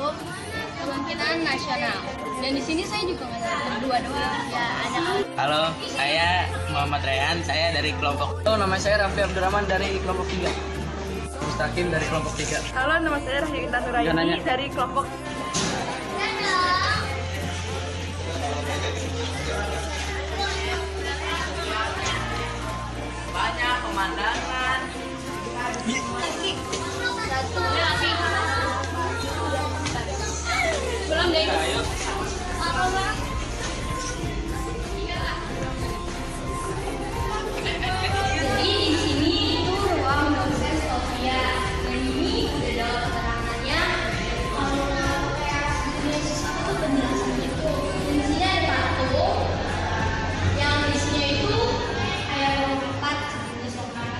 untuk kebangkitan nasional. Dan di sini saya juga nggak berdua doang, ya ada. Halo, saya Muhammad Rayhan, saya dari kelompok. Halo, nama saya Raffi Abdurrahman dari kelompok 3. Mustaqim dari kelompok 3. Halo, nama saya Rahina Nuraini dari kelompok. Banyak pemandangan. Belum deh. Jadi di sini itu ruang dosen Sofia. Dan ini udah dalam keterangannya kayak jenis apa tuh penjelasannya itu. Dan di sini ada tato yang isinya itu kayak lompat jenis lompat.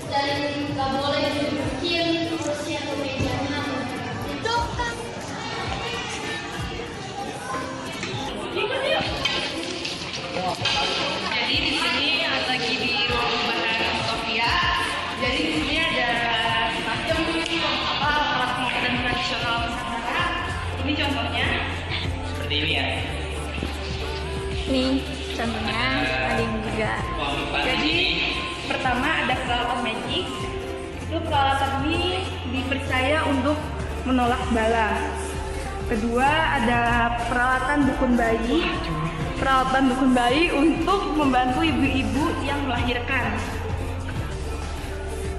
Dan nggak boleh didudukin kursi atau mejanya. Itu kan. Jadi di sini lagi di ruang bahan Sofia. Jadi di sini ada macam alat pengobatan tradisional Nusantara. Ini contohnya. Seperti ini ya. Nih contohnya ada yang juga. Jadi pertama ada peralatan magic. Itu peralatan ini dipercaya untuk menolak bala. Kedua ada peralatan dukun bayi. Peralatan dukun bayi untuk membantu ibu-ibu yang melahirkan.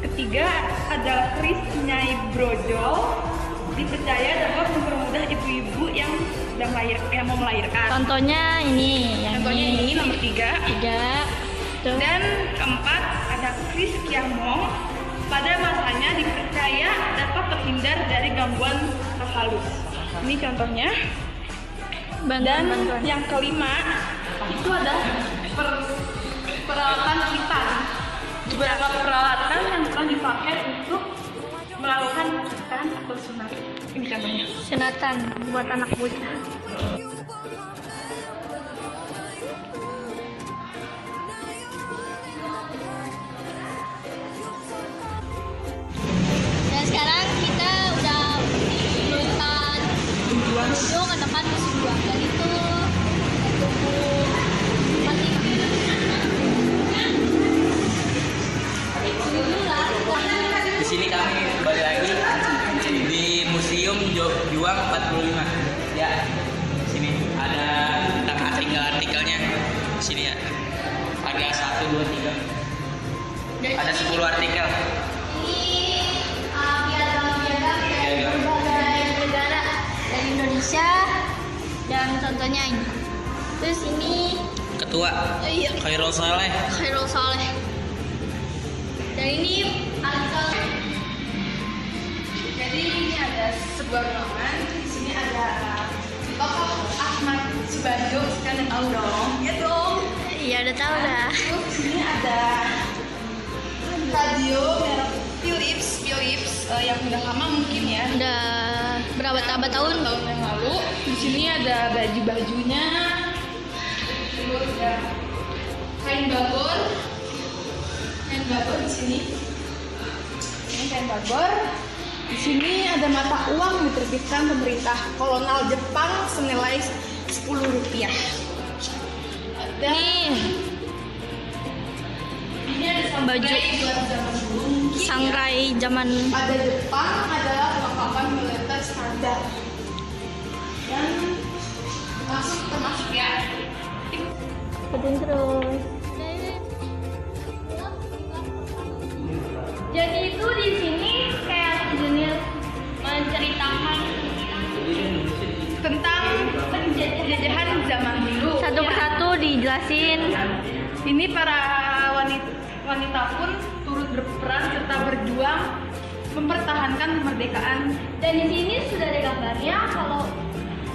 Ketiga ada keris Nyai Brojol, dipercaya dapat mempermudah ibu-ibu yang mau melahirkan. Contohnya ini, yang Contohnya ini nomor 3. Tuh. Dan keempat ada keris Kiamong. Pada masanya dipercaya dapat terhindar dari gangguan roh halus. Ini contohnya. Dan Bantuan. yang kelima itu ada peralatan hitam. Beberapa peralatan yang telah dipakai untuk melakukan pernikahan atau sunat. Ini contohnya. Sunatan buat anak bocah. Dan sekarang kita udah menuju ke tempat museum dua. Dan itu Di sini kami kembali lagi di Museum Juang 45. Ya, di sini ada tentang artikel-artikelnya. Di sini ya. Ada 1, 2, 3. Ada 10 artikel. ini piagam-piagam dari berbagai negara dari Indonesia, dan contohnya ini. Terus ini Ketua iya, Khairul Saleh. Khairul Saleh. Dan ini artikel. Jadi ini ada sebuah ruangan. Di sini ada tokoh Ahmad Subanjo. Kalian tahu dong? Ya dong. Iya udah tahu dah. Terus di sini ada radio merek Philips yang udah lama mungkin ya. Udah berapa tahun? Tahun yang lalu. Di sini ada baju-bajunya. Terus ada kain babor. Kain babor di sini. Ini kain babor. Di sini ada mata uang diterbitkan pemerintah kolonial Jepang senilai Rp10. Dan ini ada Baju. sangrai buat zaman dulu. Mungkin Sangrai zaman pada Jepang adalah perlengkapan militer standar. Dan termasuk ya. Ikutin terus. Jadi itu di sini kayak jenis menceritakan Tentang penjajahan zaman dulu. satu persatu dijelasin. Ini para wanita pun turut berperan serta berjuang mempertahankan kemerdekaan. Dan di sini sudah ada gambarnya kalau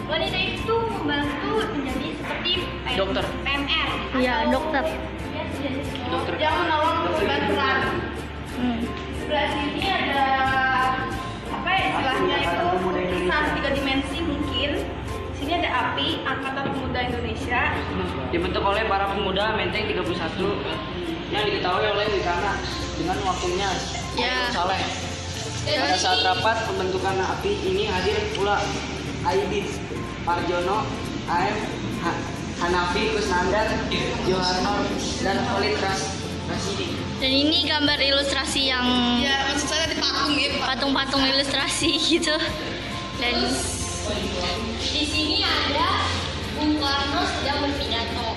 wanita itu membantu menjadi seperti Dokter. PMR. Iya, atau- dokter. Ya, jadi Dokter. Yang menolong korban perang. Sebelah sini ada apa ya istilahnya itu kisah 3 dimensi mungkin. Sini ada api Angkatan Pemuda Indonesia. Dibentuk oleh para pemuda Menteng 31 yang diketahui oleh Wikana dengan waktunya Ya. Saleh. Pada saat rapat pembentukan API ini hadir pula Aibit, Parjono, AM, Hanafi, Kusnandar, Joharno, dan Khalid Rasidi. Dan ini gambar ilustrasi yang Ya, maksud saya di patung ya, Pak. patung-patung ilustrasi gitu. Dan di sini ada Bung Karno sedang berpidato.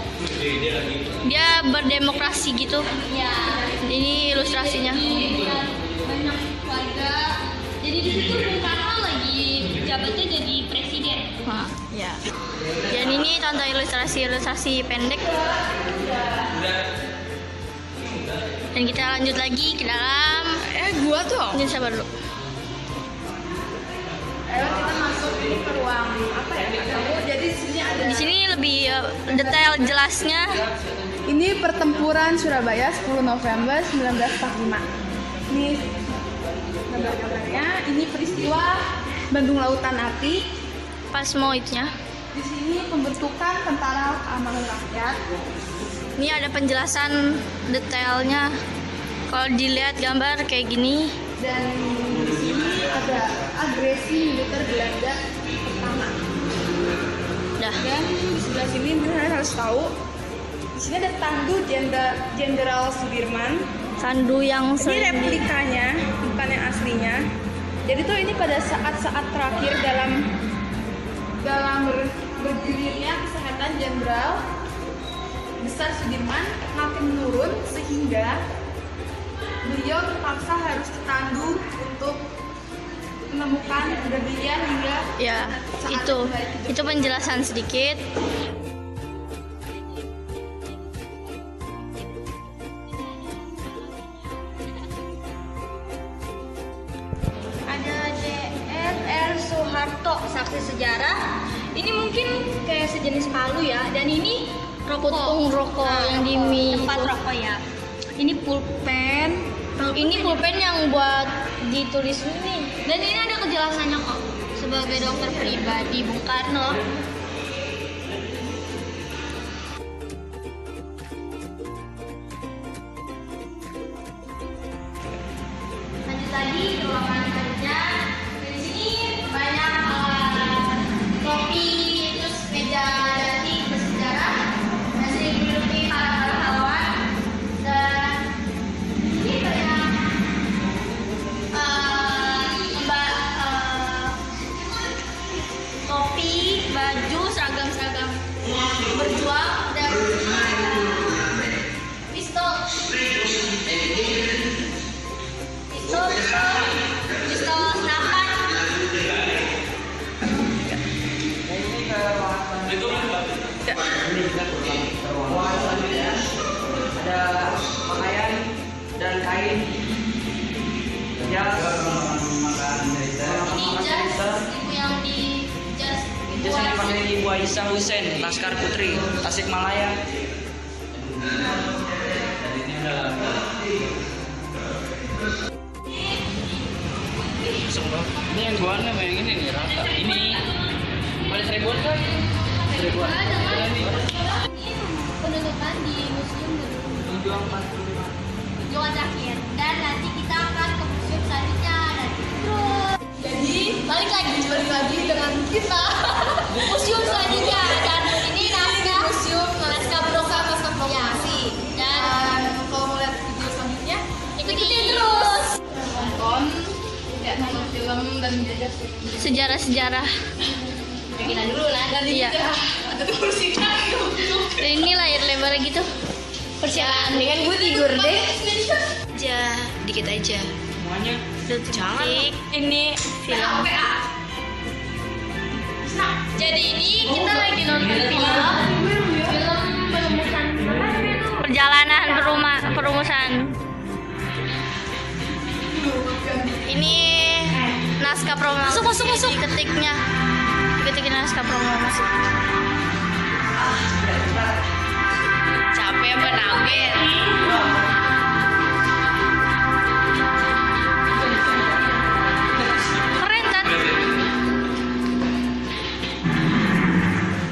Dia berdemokrasi gitu. Ya. Ini ilustrasinya. Banyak warga. Jadi di situ Bung Karno lagi jabatnya jadi presiden. Nah, ya. Dan ini contoh ilustrasi pendek. Dan kita lanjut lagi ke dalam. Gua tuh. Ini sabar dulu. Ayo kita masuk ini ke ruang apa ya? Jadi di sini ada. Di sini lebih detail jelasnya. Ini pertempuran Surabaya 10 November 1945. Ini gambar-gambarnya. Ini peristiwa Bandung Lautan Api. Pas mau itunya. Di sini pembentukan Tentara Keamanan Rakyat. Ini ada penjelasan detailnya. Kalau dilihat gambar kayak gini. Dan di sini ada agresi militer Belanda pertama. Dah. Dan di sebelah sini kalian harus tahu. Di sini ada tandu Jenderal Sudirman. Sandu yang Ini replikanya, bukan yang aslinya. Jadi tuh ini pada saat-saat terakhir dalam berdirinya kesehatan Jenderal Besar Sudirman makin menurun sehingga beliau terpaksa harus ditandu untuk menemukan keberdian hingga ya saat itu terbaik hidup. itu penjelasan sedikit. Ada DRR Soeharto, saksi sejarah. Ini mungkin kayak sejenis palu ya, dan ini puntung rokok yang di tempat rokok ya. Ini pulpen. Ini pulpen yang buat ditulis ini. Dan ini ada kejelasannya kok. Sebagai dokter pribadi Bung Karno. Lanjut lagi ke ruangan kerja. Di sini banyak kopi, terus meja dating bersejarah, dan sering diduduki para pahlawan. Dan ini banyak kopi, baju, seragam berjuang, dan pistol senapan. Ruangan selanjutnya ada pakaian dan kain, jas, Ini jas ibu yang di jas ibu jas yang Aisyah. dipakai Ibu Aisyah Hussein, Laskar Putri, Tasikmalaya. Ini yang gua yang ini nih rata. Ini ada seribuan kan? Seribuan. Ini penutupan di museum Jawa terakhir, dan nanti kita akan ke museum selanjutnya dan terus. Jadi balik lagi dengan kita museum selanjutnya, dan ini naskah proklamasi. Dan Kalau mau lihat video selanjutnya, ikutin terus nonton, lihat nonton film dan belajar sejarah-sejarah. kita dulu lah. Dan Iya. ada tuh kursinya gitu. Dan ini layar lebar gitu. Persiapan dengan gue tidur deh. Aja, dikit aja. Semuanya. Detik. Ini film. Jadi ini kita lagi nonton film perumusan perjalanan perumusan. Ini naskah proklamasi. Masuk. Ketikin naskah proklamasi. Capek apa nangis? Keren kan?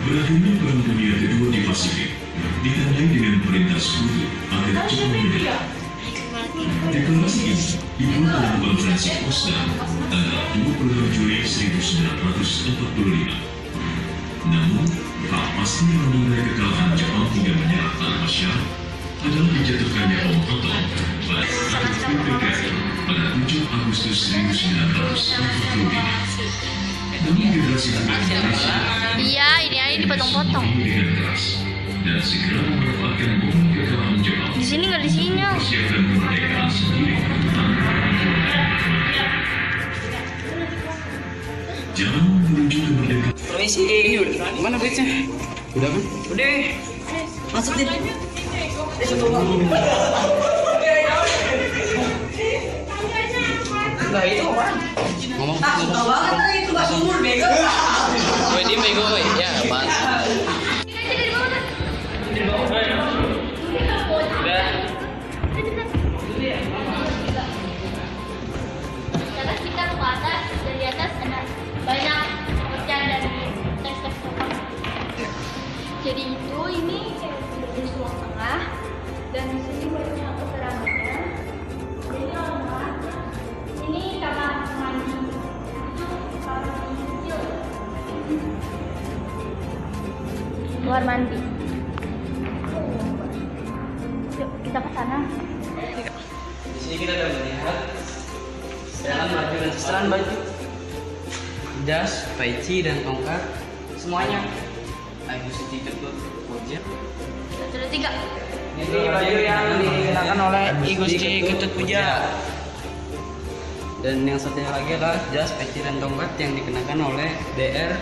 Berakhirnya Perang Dunia Kedua di Pasifik ditandai dengan perintah sekutu agar cepat menyerah. Deklarasi ini dibuat dalam konferensi Potsdam tanggal 26 Juli 1945. Namun, hak pasti mengenai kekalahan Jepang hingga menyerah tanpa syarat adalah dijatuhkannya bom atom pada PPKI pada 7 Agustus 1945. Namun generasi muda Indonesia Iya, ini aja dipotong-potong. dengan keras dan segera memanfaatkan momen kekalahan Jepang. Di sini nggak disinyal. Persiapkan kemerdekaan sendiri tanpa perlawanan. Jalan menuju kemerdekaan. Permisi, ini udah mana duitnya? Udah kan? Udah. Masuk din. Nah itu apa? Ngomong. Woi dia bego woi. Ya apaan? Udah. Terus kita ke atas dan di atas ada banyak pecahan dari teks-teks Jepang. Jadi itu ini di ruang tengah dan di sini banyak keterangannya. Jadi orang ini kamar mandi. Itu kamar mandi kecil. Luar mandi. Yuk kita ke sana. Di sini kita udah melihat setelan baju, jas, peci dan tongkat semuanya. Ayo sedikit tuh wajah. Sudah 3. Ini baju yang dikenakan oleh I Gusti Ketut Puja. Dan yang satunya lagi adalah jas, peci dan tongkat yang dikenakan oleh DR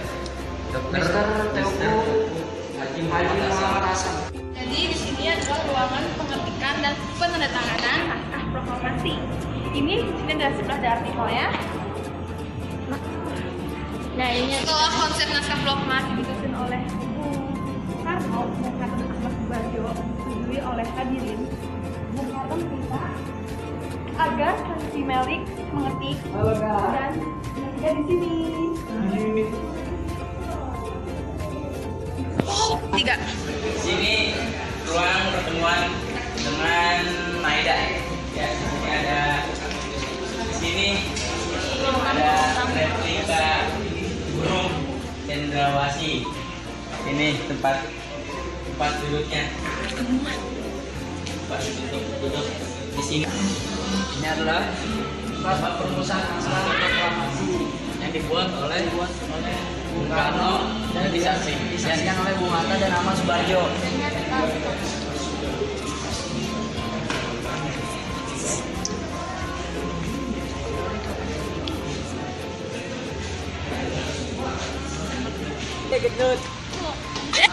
Dr. Teguh Haji Muhammad Hasan. Jadi di sini adalah ruangan pengetikan dan penandatanganan naskah proklamasi. Ini di sini adalah sebelah ada artikelnya. Nah ini Setelah konsep naskah proklamasi disusun oleh Bung Karno dan Karno Ahmad Subarjo, disetujui oleh hadirin, Bung Karno meminta agar Hansi Melik mengetik dan mengetiknya di sini. 3. Sini ruang pertemuan dengan Maida. Ya, sini ada di sini ada replika burung cendrawasih. Ini tempat duduknya. Tempat duduk di sini. Ini adalah surat perumusan naskah proklamasi yang dibuat oleh Bung Karno dan disaksikan oleh Bung Hatta dan Ahmad Subarjo.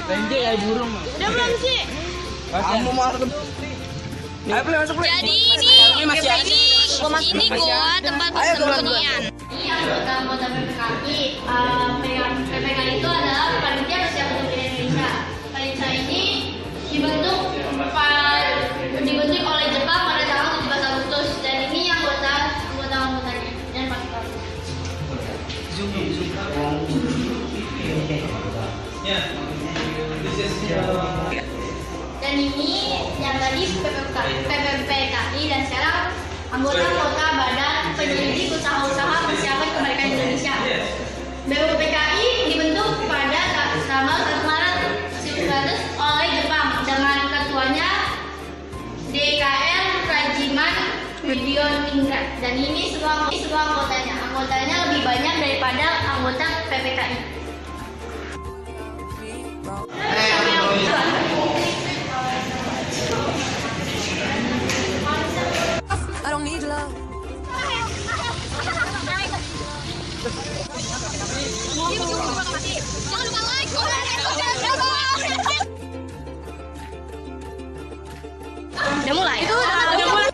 Renje ya burung. udah belum sih? Kamu mau masuk? Ayo boleh masuk boleh. Jadi ini goa tempat persembunyian. Ini anggota PPKI. PPKI itu adalah panitia persiapan untuk Indonesia. Panitia ini dibentuk oleh Jepang pada tanggal 17 Agustus dan ini anggotanya dan pasukan. Dan ini yang tadi PPKI dan sekarang anggota Badan Penyelidik Usaha-Usaha Persiapan Kemerdekaan Indonesia. BPKI dibentuk pada tanggal 1 Maret 1900 oleh Jepang dengan ketuanya DKR Rajiman Widioningrat. Dan ini semua anggotanya. Anggotanya lebih banyak daripada anggota PPKI. I don't need love. Jangan lupa like, komen, udah mulai? Itu udah mulai.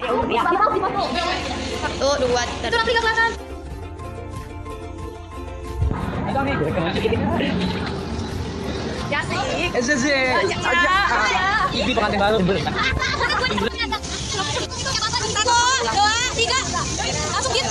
Tuh, 2. Itu nanti gak kelihatan. Ini pengantin baru. 1, 2, 3. Langsung gitu.